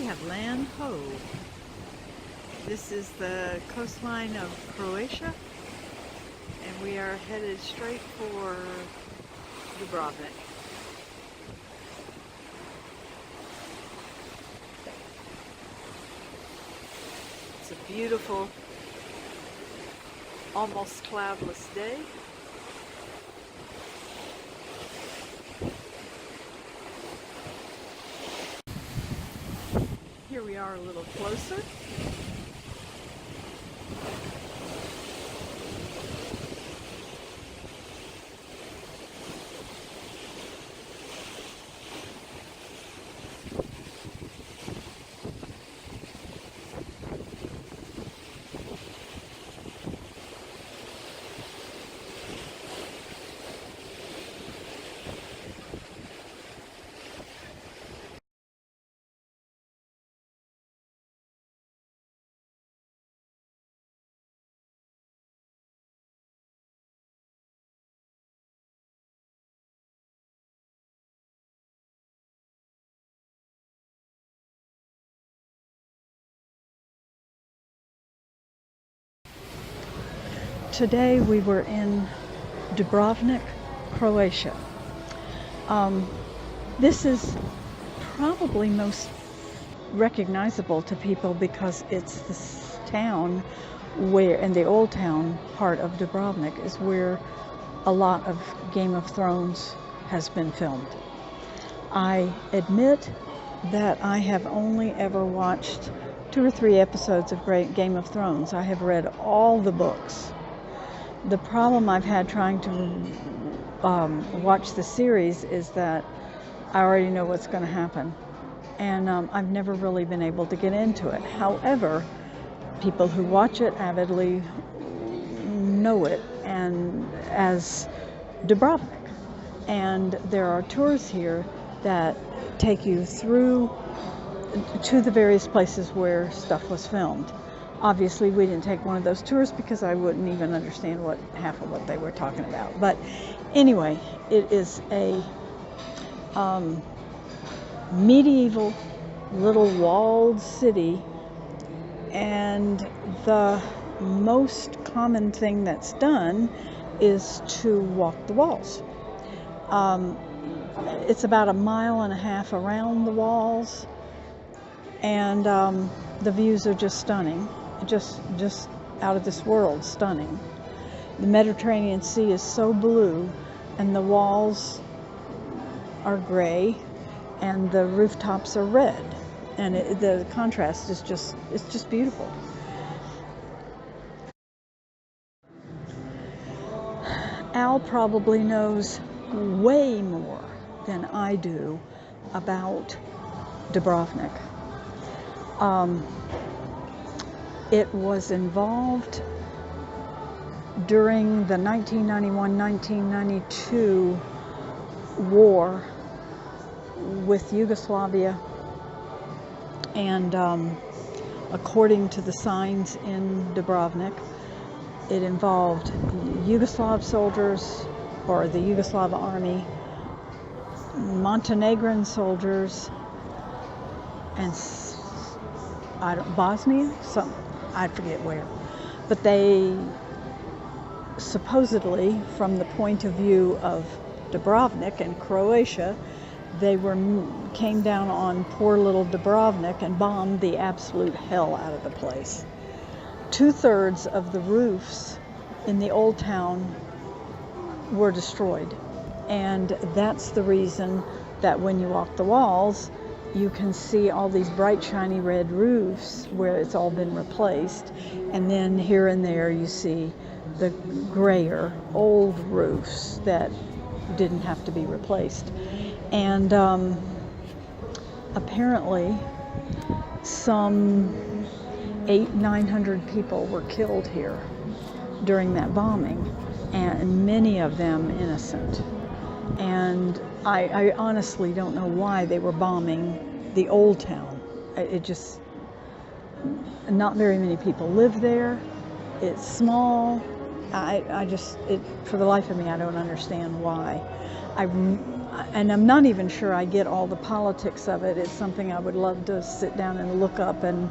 have land ho. This is the coastline of Croatia, and we are headed straight for Dubrovnik. It's a beautiful, almost cloudless day. Here we are a little closer. Today we were in Dubrovnik, Croatia. This is probably most recognizable to people because it's this town where, in the old town part of Dubrovnik, is where a lot of Game of Thrones has been filmed. I admit that I have only ever watched 2 or 3 episodes of Game of Thrones. I have read all the books. The problem I've had trying to watch the series is that I already know what's going to happen, and I've never really been able to get into it. However, people who watch it avidly know it and as Dubrovnik, and there are tours here that take you through to the various places where stuff was filmed. Obviously, we didn't take one of those tours because I wouldn't even understand half of what they were talking about. But anyway, it is a medieval little walled city, and the most common thing that's done is to walk the walls. It's about 1.5 miles around the walls, and the views are just stunning. Just out of this world stunning. The Mediterranean Sea is so blue, and the walls are gray, and the rooftops are red, and the contrast is just beautiful. Al probably knows way more than I do about Dubrovnik. It was involved during the 1991-1992 war with Yugoslavia, and according to the signs in Dubrovnik, it involved Yugoslav soldiers, or the Yugoslav army, Montenegrin soldiers, and Bosnia, I forget where, but they supposedly, from the point of view of Dubrovnik and Croatia, they came down on poor little Dubrovnik and bombed the absolute hell out of the place. 2/3 of the roofs in the old town were destroyed, and that's the reason that when you walk the walls, you can see all these bright, shiny red roofs where it's all been replaced. And then here and there you see the grayer, old roofs that didn't have to be replaced. And apparently some 800-900 people were killed here during that bombing, and many of them innocent. And I honestly don't know why they were bombing the old town. Not very many people live there. It's small. For the life of me, I don't understand why. and I'm not even sure I get all the politics of it. It's something I would love to sit down and look up and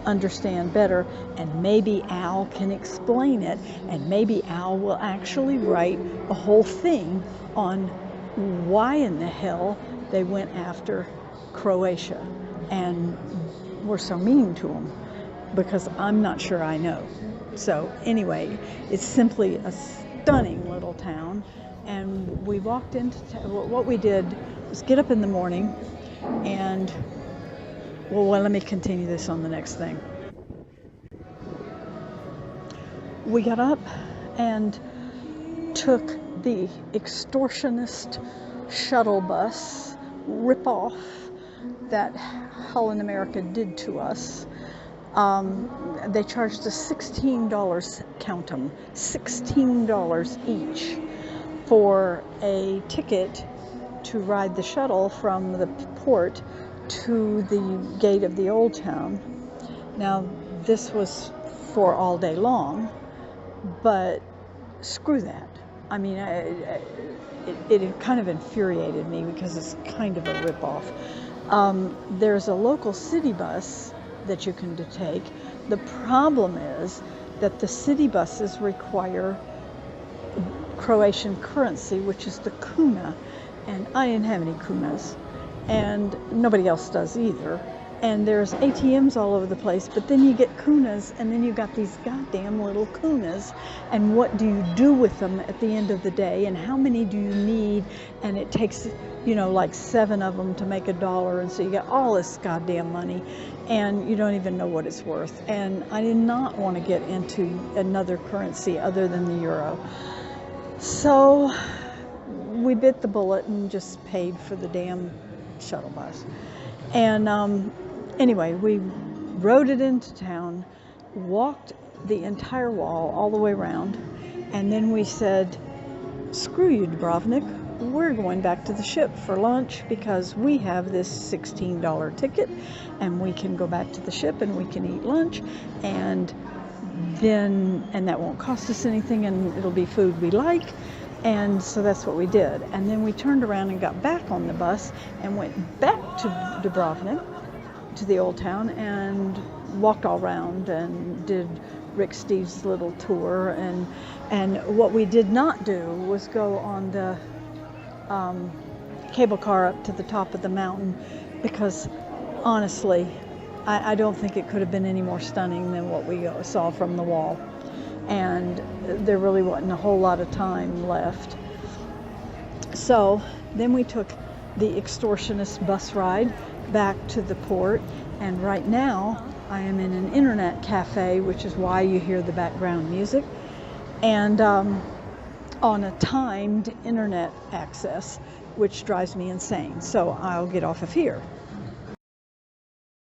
understand better, and maybe Al can explain it, and maybe Al will actually write a whole thing on why in the hell they went after Croatia and were so mean to them, because I'm not sure I know. So anyway, it's simply a stunning little town, and we walked into what we did was get up in the morning and well, let me continue this on the next thing. We got up and took the extortionist shuttle bus ripoff that Holland America did to us. They charged us $16, count them, $16 each for a ticket to ride the shuttle from the port to the gate of the old town. Now, this was for all day long, but screw that. I mean, it kind of infuriated me because it's kind of a ripoff. There's a local city bus that you can take. The problem is that the city buses require Croatian currency, which is the kuna, and I didn't have any kunas, and nobody else does either. And there's ATMs all over the place, but then you get kunas, and then you got these goddamn little kunas, and what do you do with them at the end of the day, and how many do you need? And it takes, like 7 of them to make $1, and so you get all this goddamn money, and you don't even know what it's worth. And I did not want to get into another currency other than the euro. So we bit the bullet and just paid for the damn shuttle bus. And anyway, we rode it into town, walked the entire wall all the way around, and then we said, screw you, Dubrovnik, we're going back to the ship for lunch because we have this $16 ticket, and we can go back to the ship and we can eat lunch, and that won't cost us anything, and it'll be food we like. And so that's what we did. And then we turned around and got back on the bus and went back to Dubrovnik, to the old town, and walked all around and did Rick Steve's little tour. And what we did not do was go on the cable car up to the top of the mountain, because honestly, I don't think it could have been any more stunning than what we saw from the wall. And there really wasn't a whole lot of time left. So then we took the extortionist bus ride back to the port, and right now I am in an internet cafe, which is why you hear the background music, and on a timed internet access, which drives me insane. So I'll get off of here.